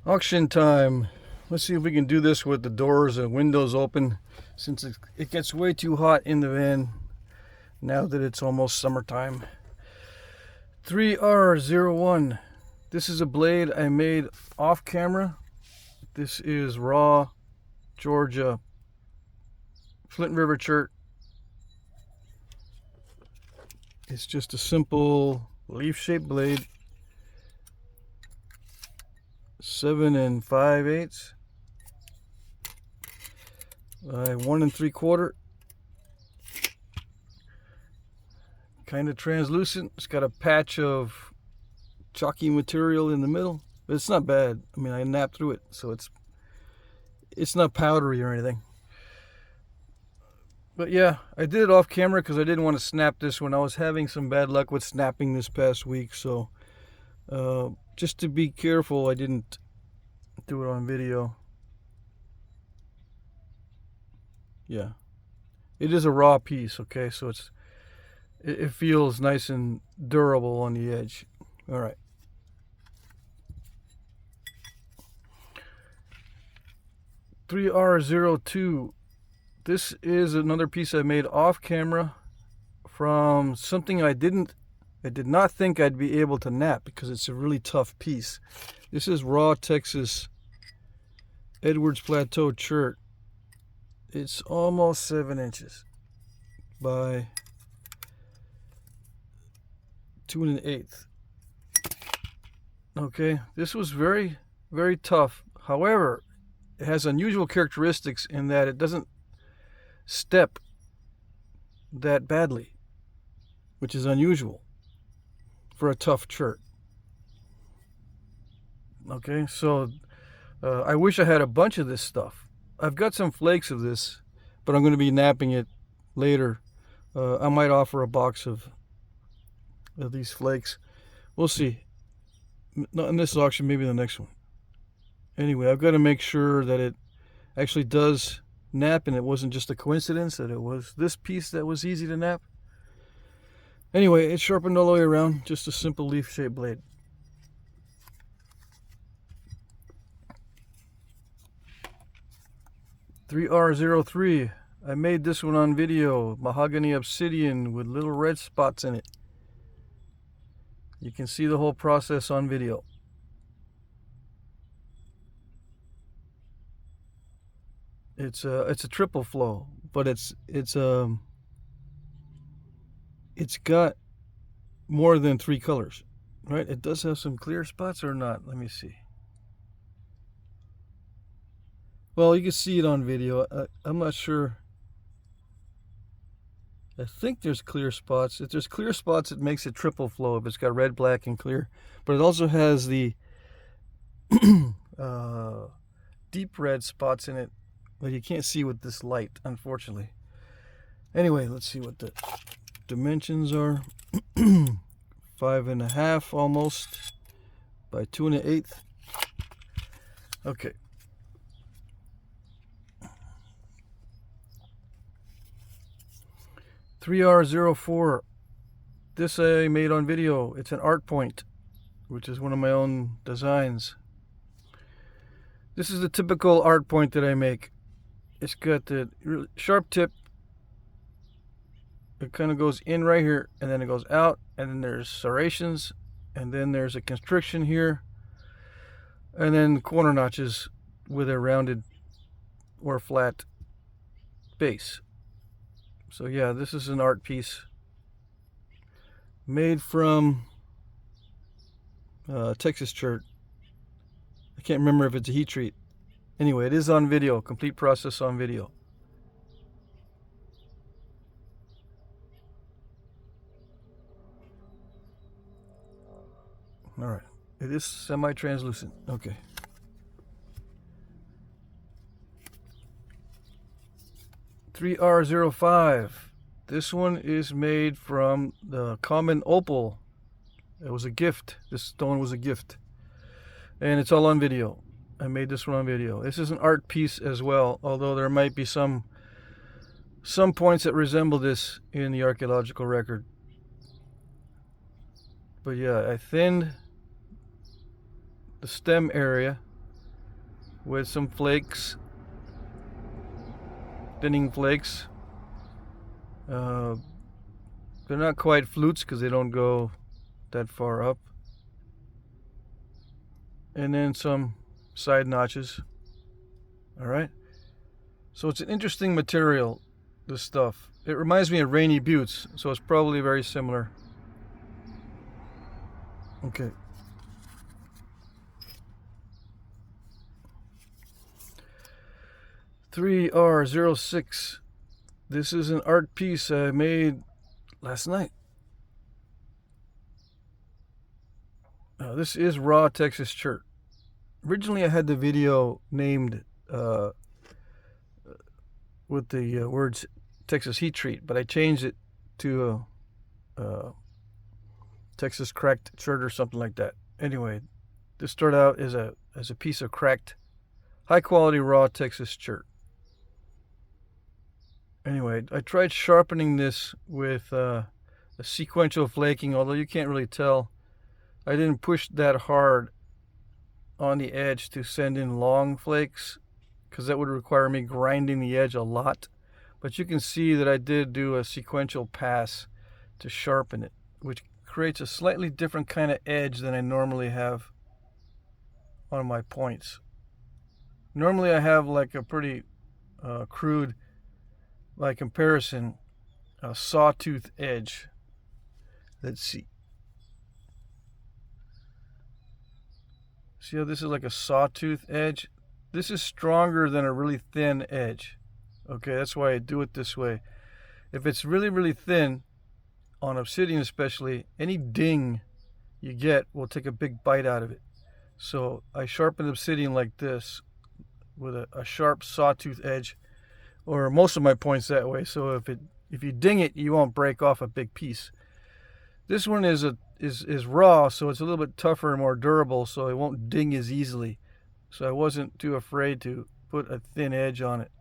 Auction time. Let's see if we can do this with the doors and windows open, since it gets way too hot in the van now that it's almost summertime. 3R01. This is a blade I made off camera. This is raw Georgia Flint River chert. It's just a simple leaf-shaped blade, 7 5/8 by 1 3/4. Kind of translucent. It's got a patch of chalky material in the middle, but it's not bad. I mean, I napped through it, so it's not powdery or anything. But yeah, I did it off camera because I didn't want to snap this one. I was having some bad luck with snapping this past week, so just to be careful, I didn't do it on video. Yeah, it is a raw piece, okay, so it feels nice and durable on the edge. All right. $3R02. This is another piece I made off camera from something I did not think I'd be able to nap because it's a really tough piece. This is raw Texas Edwards Plateau chert. It's almost 7 inches by 2 1/8. Okay, this was very, very tough. However, it has unusual characteristics in that it doesn't step that badly, which is unusual for a tough chert. Okay, so I wish I had a bunch of this stuff. I've got some flakes of this, but I'm going to be napping it later. I might offer a box of these flakes. We'll see. Not in this auction, maybe the next one. Anyway, I've got to make sure that it actually does nap, and it wasn't just a coincidence that it was this piece that was easy to nap. Anyway, it's sharpened all the way around, just a simple leaf-shaped blade. $3R03. I made this one on video. Mahogany obsidian with little red spots in it. You can see the whole process on video. It's a triple flow, but it's got more than 3 colors, right? It does have some clear spots or not. Let me see. Well, you can see it on video. I'm not sure. I think there's clear spots. If there's clear spots, it makes it triple flow if it's got red, black, and clear. But it also has the deep red spots in it that you can't see with this light, unfortunately. Anyway, let's see what the dimensions are. 5 1/2 almost by 2 1/8. Okay. $3R04. This I made on video. It's an art point, which is one of my own designs. This is the typical art point that I make. It's got the sharp tip. It kind of goes in right here, and then it goes out, and then there's serrations, and then there's a constriction here, and then corner notches with a rounded or flat base. So yeah, this is an art piece made from Texas chert. I can't remember if it's a heat treat. Anyway, it is on video, complete process on video. All right, it is semi-translucent. Okay. $3R05. This one is made from the common opal. It was a gift. This stone was a gift. And it's all on video. I made this one on video. This is an art piece as well, although there might be some points that resemble this in the archaeological record. But yeah, I thinned the stem area with some flakes, thinning flakes. They're not quite flutes because they don't go that far up. And then some side notches. Alright. So it's an interesting material, this stuff. It reminds me of Rainy Buttes, so it's probably very similar. Okay. $3R06. This is an art piece I made last night. This is raw Texas chert. Originally I had the video named with the words Texas heat treat, but I changed it to Texas cracked chert or something like that. Anyway, this started out as a piece of cracked, high quality raw Texas chert. Anyway, I tried sharpening this with a sequential flaking, although you can't really tell. I didn't push that hard on the edge to send in long flakes, because that would require me grinding the edge a lot. But you can see that I did do a sequential pass to sharpen it, which creates a slightly different kind of edge than I normally have on my points. Normally I have like a pretty crude, by comparison, a sawtooth edge. Let's see. See how this is like a sawtooth edge? This is stronger than a really thin edge. Okay, that's why I do it this way. If it's really, really thin, on obsidian especially, any ding you get will take a big bite out of it. So I sharpen obsidian like this with a sharp sawtooth edge, or most of my points that way. So if you ding it, you won't break off a big piece. This one is raw, so it's a little bit tougher and more durable, so it won't ding as easily. So I wasn't too afraid to put a thin edge on it.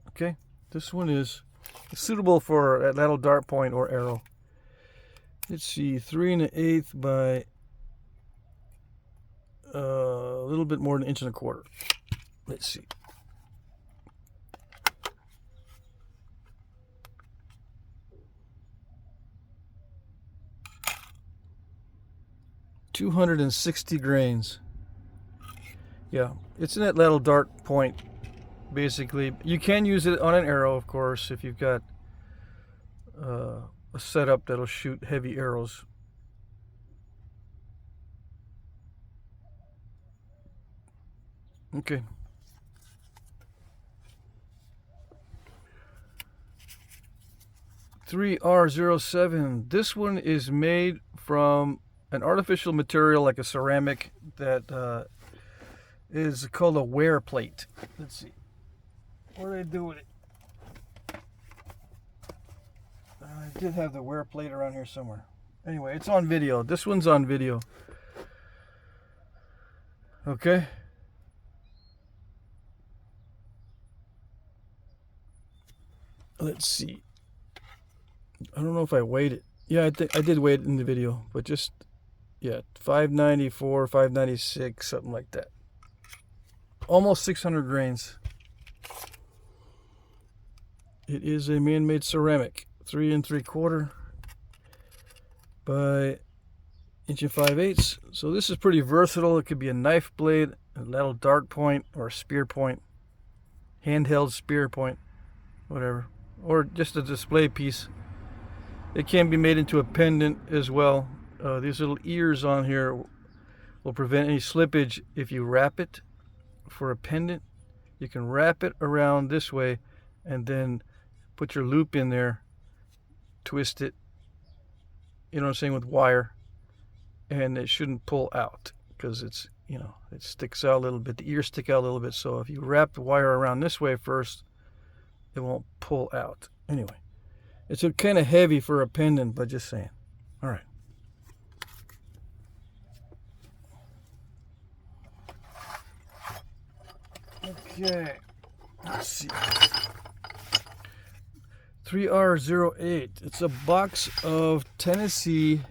Okay, this one is suitable for a little dart point or arrow. Let's see, 3 1/8 by a little bit more than 1 1/4 inches. Let's see. $260 grains. Yeah, it's in that little dart point, basically. You can use it on an arrow, of course, if you've got a setup that'll shoot heavy arrows. Okay. $3R07. This one is made from an artificial material like a ceramic that is called a wear plate. Let's see. What did I do with it? I did have the wear plate around here somewhere. Anyway, it's on video. This one's on video. Okay. Let's see. I don't know if I weighed it. Yeah, I did weigh it in the video, but just, yeah, 594, 596, something like that. Almost 600 grains. It is a man-made ceramic, 3 3/4 by 1 5/8 inches. So this is pretty versatile. It could be a knife blade, a little dart point, or a spear point, handheld spear point, whatever, or just a display piece. It can be made into a pendant as well. These little ears on here will prevent any slippage if you wrap it for a pendant. You can wrap it around this way and then put your loop in there, twist it, you know what I'm saying, with wire, and it shouldn't pull out because it's, you know, it sticks out a little bit. The ears stick out a little bit, so if you wrap the wire around this way first, it won't pull out. Anyway, it's kind of heavy for a pendant, but just saying. All right. Okay, let's see. 3R08. It's a box of Tennessee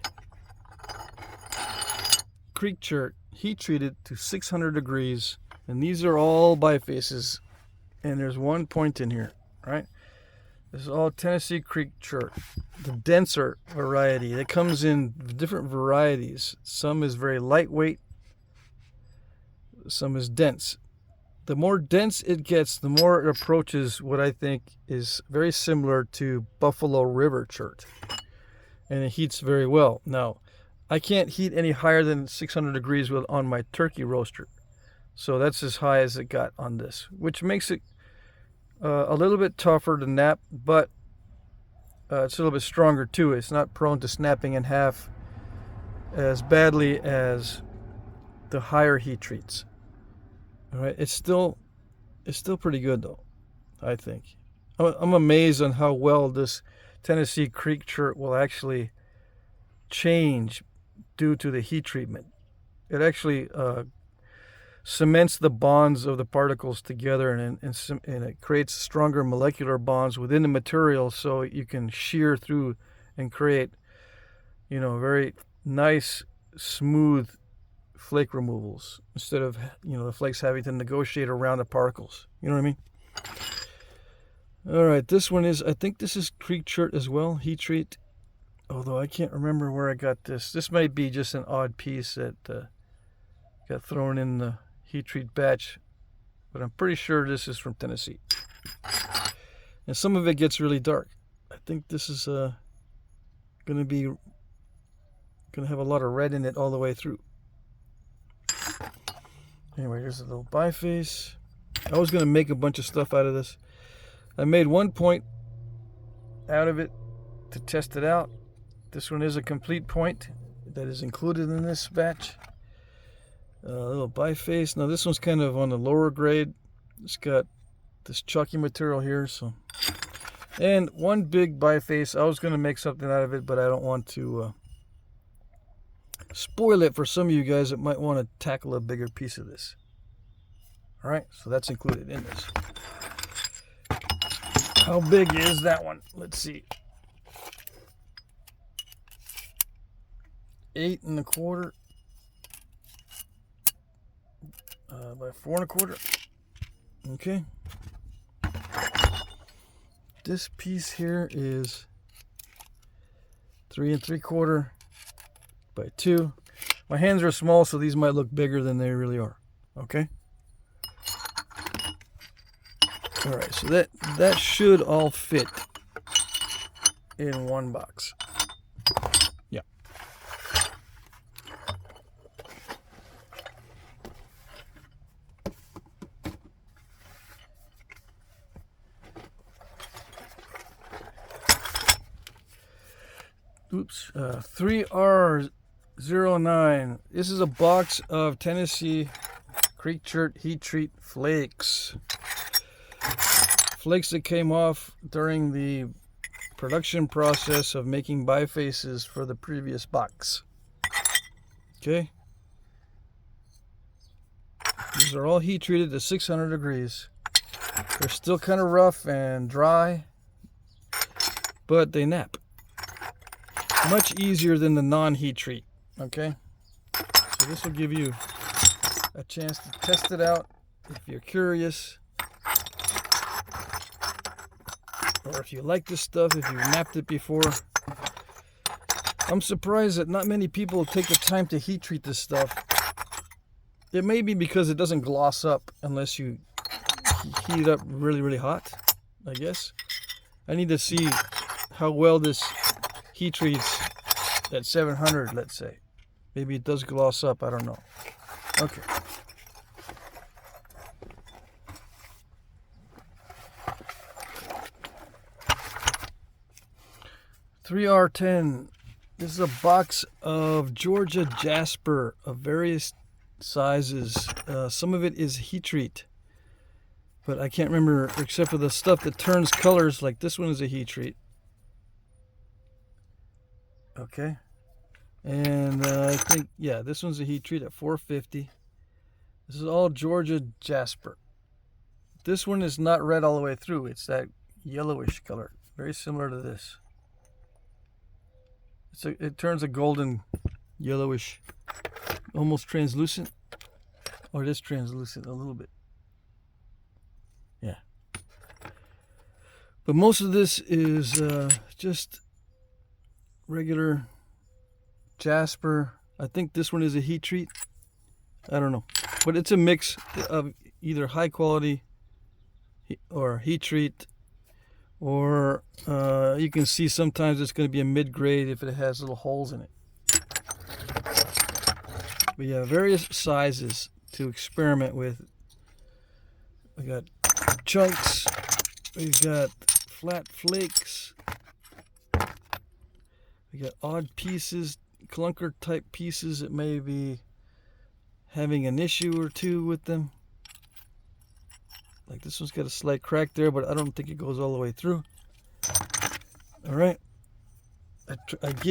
creek chert. heat treated to 600 degrees, and these are all bifaces, and there's one point in here, right? This is all Tennessee Creek chert, the denser variety. It comes in different varieties. Some is very lightweight, some is dense. The more dense it gets, the more it approaches what I think is very similar to Buffalo River chert, and it heats very well. Now, I can't heat any higher than 600 degrees on my turkey roaster, so that's as high as it got on this, which makes it a little bit tougher to knap, but it's a little bit stronger too. It's not prone to snapping in half as badly as the higher heat treats. All right, it's still pretty good though, I think. I'm amazed on how well this Tennessee Creek chert will actually change due to the heat treatment. It actually cements the bonds of the particles together, and it creates stronger molecular bonds within the material, so you can shear through and create, very nice, smooth flake removals instead of, the flakes having to negotiate around the particles. You know what I mean? All right, this one is, I think this is Creek chert as well, heat treat. Although I can't remember where I got this. This might be just an odd piece that got thrown in the heat treat batch, but I'm pretty sure this is from Tennessee. And some of it gets really dark. I think this is gonna have a lot of red in it all the way through. Anyway, here's a little biface. I was gonna make a bunch of stuff out of this. I made one point out of it to test it out. This one is a complete point that is included in this batch. A little biface. Now this one's kind of on the lower grade. It's got this chalky material here, so. And one big biface. I was going to make something out of it, but I don't want to spoil it for some of you guys that might want to tackle a bigger piece of this. All right, so that's included in this. How big is that one? Let's see. 8 1/4 by 4 1/4. Okay. This piece here is 3 3/4 by 2. My hands are small, so these might look bigger than they really are. Okay. All right, so that should all fit in one box. Yeah. Oops. 3R09. This is a box of Tennessee Creek chert heat treat flakes. Flakes that came off during the production process of making bifaces for the previous box. Okay. These are all heat treated to 600 degrees. They're still kind of rough and dry, but they nap. Much easier than the non-heat treat. Okay. So this will give you a chance to test it out if you're curious. Or if you like this stuff, if you've napped it before. I'm surprised that not many people take the time to heat treat this stuff. It may be because it doesn't gloss up unless you heat it up really, really hot, I guess. I need to see how well this heat treats at 700, let's say. Maybe it does gloss up, I don't know. Okay. $3R10. This is a box of Georgia Jasper of various sizes. Some of it is heat treat, but I can't remember, except for the stuff that turns colors, like this one is a heat treat. Okay. And I think, yeah, this one's a heat treat at 450. This is all Georgia Jasper. This one is not red all the way through. It's that yellowish color, very similar to this. It turns a golden yellowish almost translucent, or it is translucent a little bit. Yeah. But most of this is just regular Jasper. I think this one is a heat treat. I don't know. But it's a mix of either high quality or heat treat, or you can see sometimes it's going to be a mid-grade if it has little holes in it. But yeah, various sizes to experiment with. We got chunks, we got flat flakes, we got odd pieces, clunker type pieces that may be having an issue or two with them. Like this one's got a slight crack there, but I don't think it goes all the way through. All right,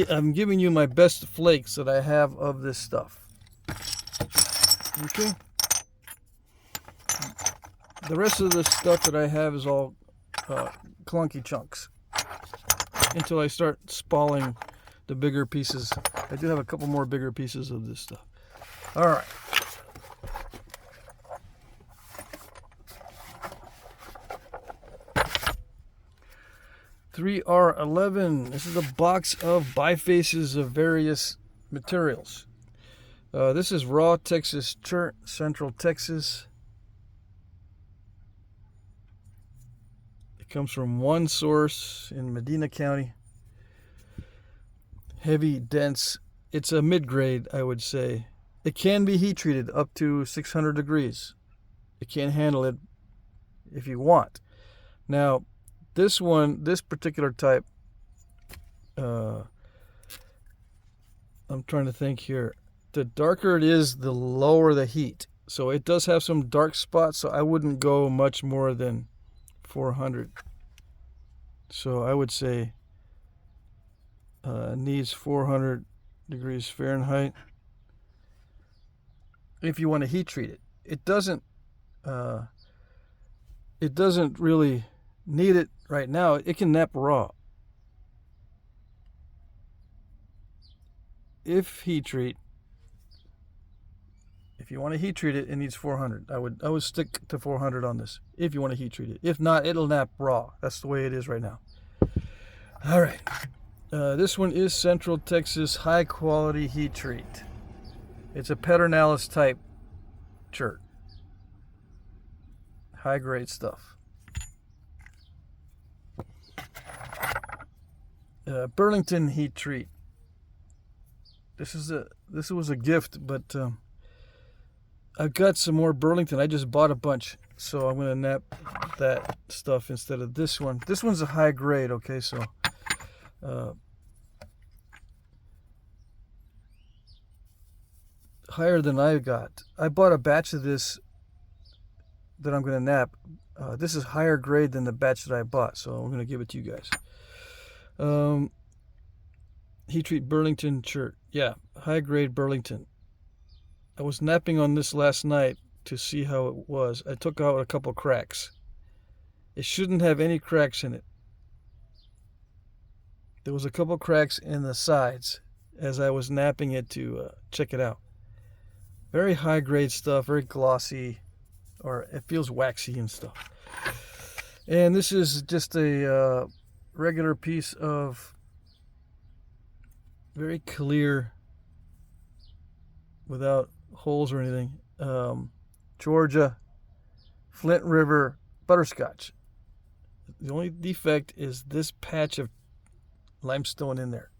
I'm giving you my best flakes that I have of this stuff. Okay. The rest of the stuff that I have is all clunky chunks until I start spalling the bigger pieces. I do have a couple more bigger pieces of this stuff. All right. $3R11. This is a box of bifaces of various materials. This is raw Texas chert, Central Texas. It comes from one source in Medina County. Heavy, dense. It's a mid-grade, I would say. It can be heat treated up to 600 degrees. It can handle it if you want. Now, this particular type, I'm trying to think here. The darker it is, the lower the heat. So it does have some dark spots, so I wouldn't go much more than 400. So I would say needs 400 degrees Fahrenheit if you want to heat treat it. It doesn't really need it right now. It can nap raw. If you want to heat treat it, it needs 400. I would stick to 400 on this if you want to heat treat it. If not, it'll nap raw. That's the way it is right now. All right. This one is Central Texas high quality heat treat. It's a Pedernales type chert. High grade stuff. Burlington heat treat. This was a gift, but I've got some more Burlington. I just bought a bunch, so I'm gonna nap that stuff instead of this one. This one's a high grade, okay, so higher than I got. I bought a batch of this that I'm gonna nap. This is higher grade than the batch that I bought, so I'm gonna give it to you guys. Heat treat Burlington chert. Yeah, high grade Burlington. I was napping on this last night to see how it was. I took out a couple cracks. It shouldn't have any cracks in it. There was a couple cracks in the sides as I was napping it to check it out. Very high grade stuff, very glossy, or it feels waxy and stuff. And this is just a regular piece of very clear, without holes or anything, Georgia Flint River butterscotch. The only defect is this patch of limestone in there.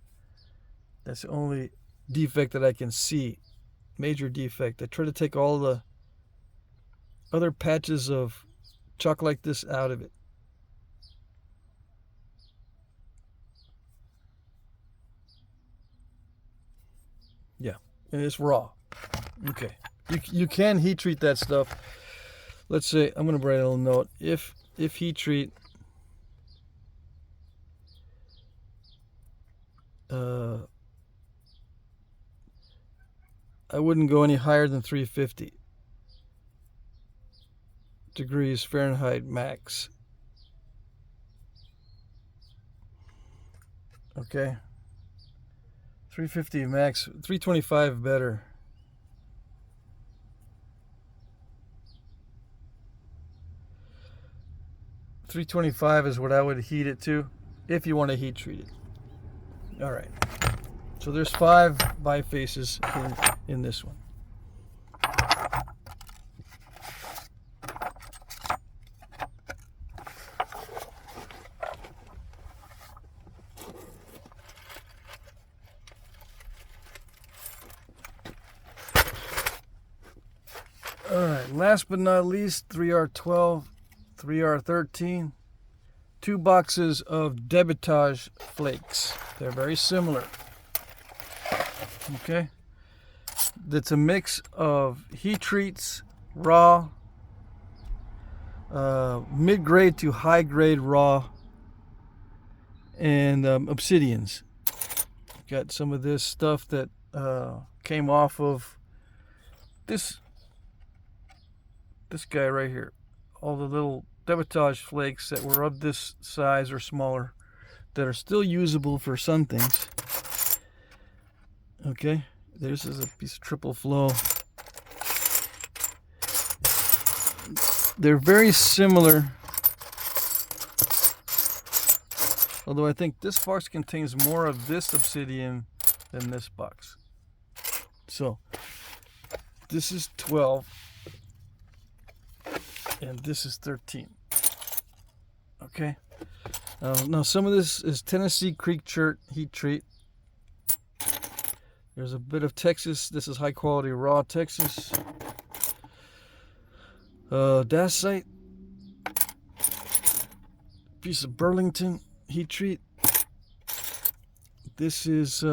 That's the only defect that I can see. Major defect. I try to take all the other patches of chalk like this out of it. Yeah, and it's raw. Okay, you can heat treat that stuff. Let's say I'm gonna write a little note. If heat treat, I wouldn't go any higher than 350 degrees Fahrenheit max. Okay. 350 max, 325 better. 325 is what I would heat it to if you want to heat treat it. All right. So there's 5 bifaces in this one. All right, last but not least, 3R12, 3R13, 2 boxes of Debitage flakes. They're very similar. Okay, it's a mix of heat treats, raw, mid-grade to high-grade raw, and obsidians. Got some of this stuff that came off of this guy right here. All the little Debitage flakes that were of this size or smaller that are still usable for some things. Okay, this is a piece of triple flow. They're very similar, although I think this box contains more of this obsidian than this box. So this is 12 and this is 13. Okay, now some of this is Tennessee Creek chert heat treat. There's a bit of Texas. This is high quality raw Texas. Dacite. Piece of Burlington heat treat. This is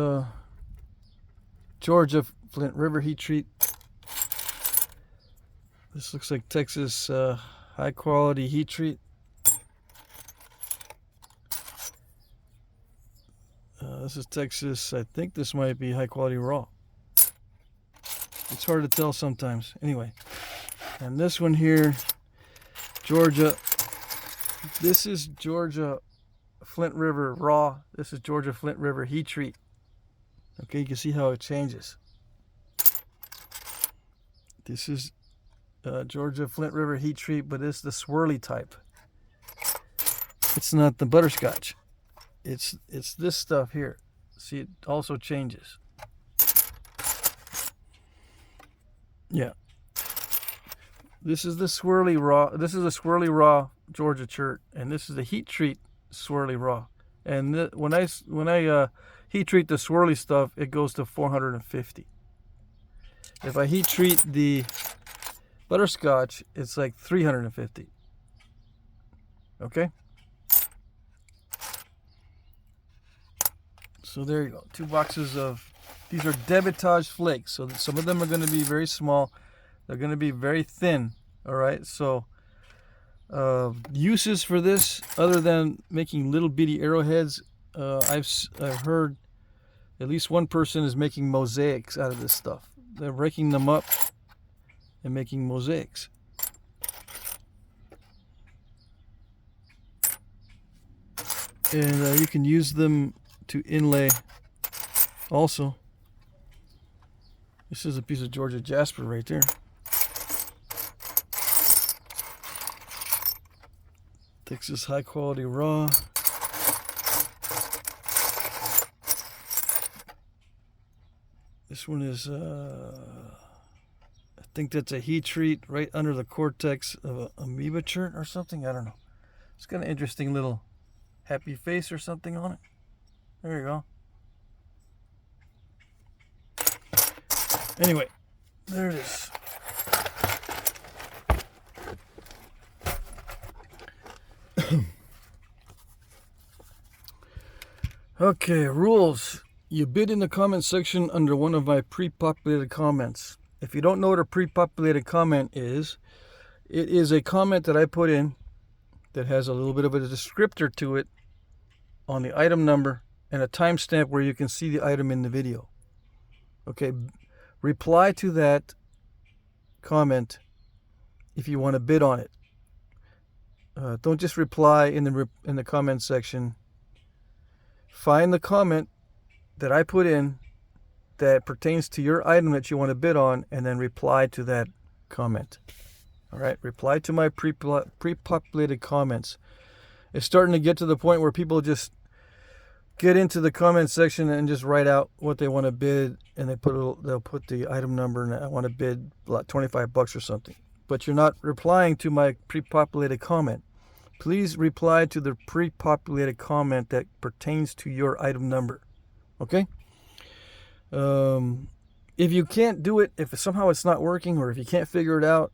Georgia Flint River heat treat. This looks like Texas high quality heat treat. This is Texas. I think this might be high quality raw. It's hard to tell sometimes. Anyway, and this one here, Georgia. This is Georgia Flint River raw. This is Georgia Flint River heat treat. Okay, you can see how it changes. This is Georgia Flint River heat treat, but it's the swirly type. It's not the butterscotch. It's this stuff here. See, it also changes. Yeah. This is the swirly raw. This is a swirly raw Georgia chert, and this is the heat treat swirly raw. And when I heat treat the swirly stuff, it goes to 450. If I heat treat the butterscotch, it's like 350. Okay. So there you go. 2 boxes of, these are Debitage flakes. So some of them are going to be very small. They're going to be very thin. All right. So uses for this, other than making little bitty arrowheads, I've heard at least one person is making mosaics out of this stuff. They're breaking them up and making mosaics. And you can use them to inlay also. This is a piece of Georgia Jasper right there. Texas high quality raw. This one is I think that's a heat treat right under the cortex of an amoeba chert or something. I don't know. It's got an interesting little happy face or something on it. There you go. Anyway, there it is. Okay, rules. You bid in the comment section under one of my pre-populated comments. If you don't know what a pre-populated comment is, it is a comment that I put in that has a little bit of a descriptor to it on the item number and a timestamp where you can see the item in the video. Okay, reply to that comment if you want to bid on it. Don't just reply in the comment section. Find the comment that I put in that pertains to your item that you want to bid on, and then reply to that comment. All right, reply to my pre-populated comments. It's starting to get to the point where people just get into the comment section and just write out what they want to bid, and they'll put the item number, and I want to bid like $25 or something. But you're not replying to my pre-populated comment. Please reply to the pre-populated comment that pertains to your item number. Okay? If you can't do it, if somehow it's not working, or if you can't figure it out,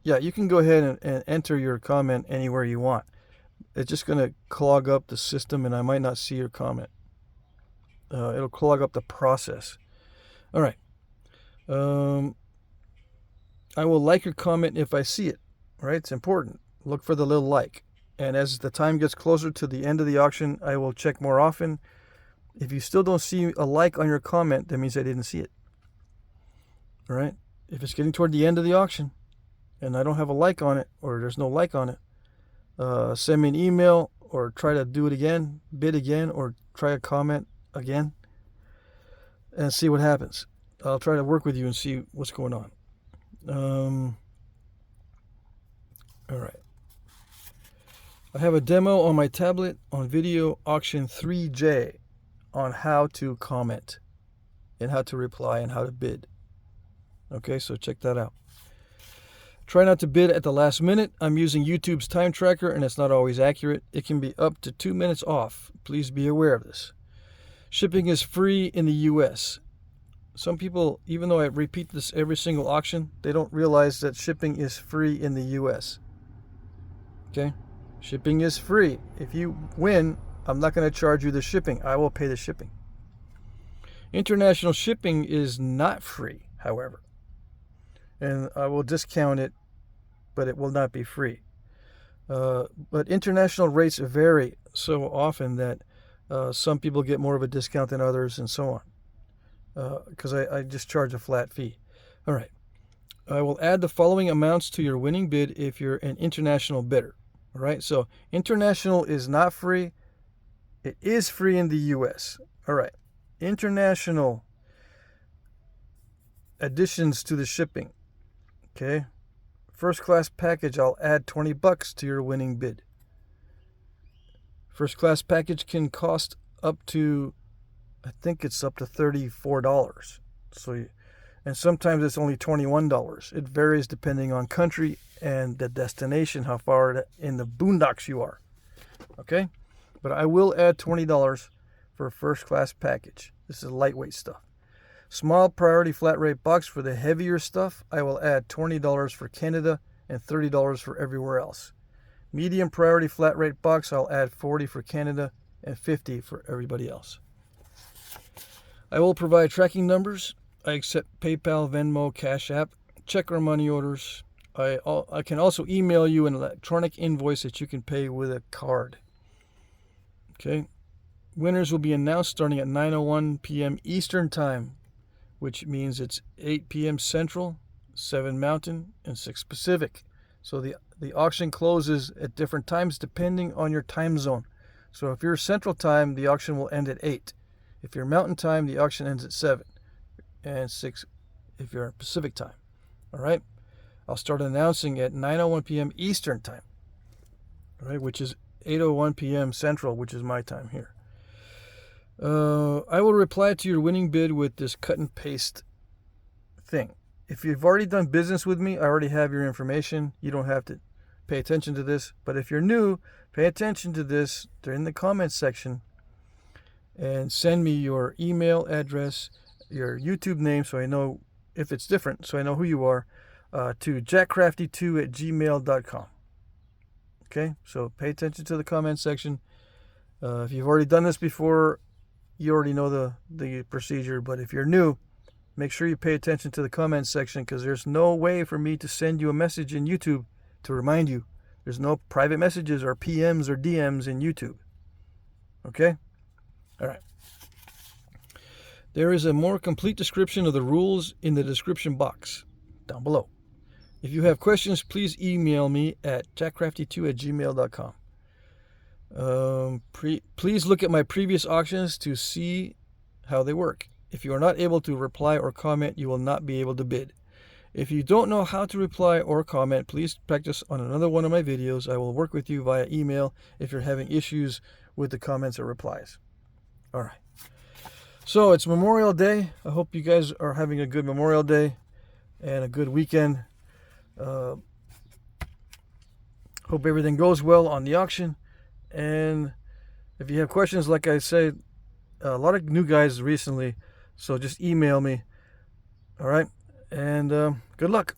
yeah, you can go ahead and enter your comment anywhere you want. It's just going to clog up the system, and I might not see your comment. It'll clog up the process. All right. I will like your comment if I see it. Right? It's important. Look for the little like. And as the time gets closer to the end of the auction, I will check more often. If you still don't see a like on your comment, that means I didn't see it. All right? If it's getting toward the end of the auction and I don't have a like on it, or there's no like on it, send me an email, or try to do it again, bid again, or try a comment again and see what happens. I'll try to work with you and see what's going on. All right. I have a demo on my tablet on Video Auction 3J on how to comment and how to reply and how to bid. Okay, so check that out. Try not to bid at the last minute. I'm using YouTube's time tracker, and it's not always accurate. It can be up to 2 minutes off. Please be aware of this. Shipping is free in the U.S. Some people, even though I repeat this every single auction, they don't realize that shipping is free in the U.S. Okay? Shipping is free. If you win, I'm not going to charge you the shipping. I will pay the shipping. International shipping is not free, however. And I will discount it, but it will not be free. But international rates vary so often that some people get more of a discount than others, and so on. Because I just charge a flat fee. All right. I will add the following amounts to your winning bid if you're an international bidder. All right. So international is not free. It is free in the U.S. All right. International additions to the shipping. Okay. First class package, I'll add $20 to your winning bid. First class package can cost up to, I think it's up to $34. And sometimes it's only $21. It varies depending on country and the destination, how far in the boondocks you are. Okay? But I will add $20 for a first class package. This is lightweight stuff. Small priority flat rate box for the heavier stuff, I will add $20 for Canada and $30 for everywhere else. Medium priority flat rate box, I'll add $40 for Canada and $50 for everybody else. I will provide tracking numbers. I accept PayPal, Venmo, Cash App, check or money orders. I can also email you an electronic invoice that you can pay with a card. Okay. Winners will be announced starting at 9:01 p.m. Eastern Time, which means it's 8 p.m. Central, 7 Mountain, and 6 Pacific. So the auction closes at different times depending on your time zone. So if you're Central Time, the auction will end at 8. If you're Mountain Time, the auction ends at 7. And 6 if you're Pacific Time. All right? I'll start announcing at 9:01 p.m. Eastern Time, all right, which is 8:01 p.m. Central, which is my time here. I will reply to your winning bid with this cut and paste thing. If you've already done business with me, I already have your information. You don't have to pay attention to this. But if you're new, pay attention to this during the comments section and send me your email address, your YouTube name, so I know if it's different, so I know who you are, to jackcrafty2@gmail.com. Okay, so pay attention to the comment section. If you've already done this before, you already know the procedure. But if you're new, make sure you pay attention to the comment section, because there's no way for me to send you a message in YouTube to remind you. There's no private messages or PMs or DMs in YouTube. Okay? All right. There is a more complete description of the rules in the description box down below. If you have questions, please email me at jackcrafty2@gmail.com. Please look at my previous auctions to see how they work. If you are not able to reply or comment, you will not be able to bid. If you don't know how to reply or comment, please practice on another one of my videos. I will work with you via email if you're having issues with the comments or replies. All right. So it's Memorial Day. I hope you guys are having a good Memorial Day and a good weekend. Hope everything goes well on the auction. And if you have questions, like I said, a lot of new guys recently, so just email me. All right. And good luck.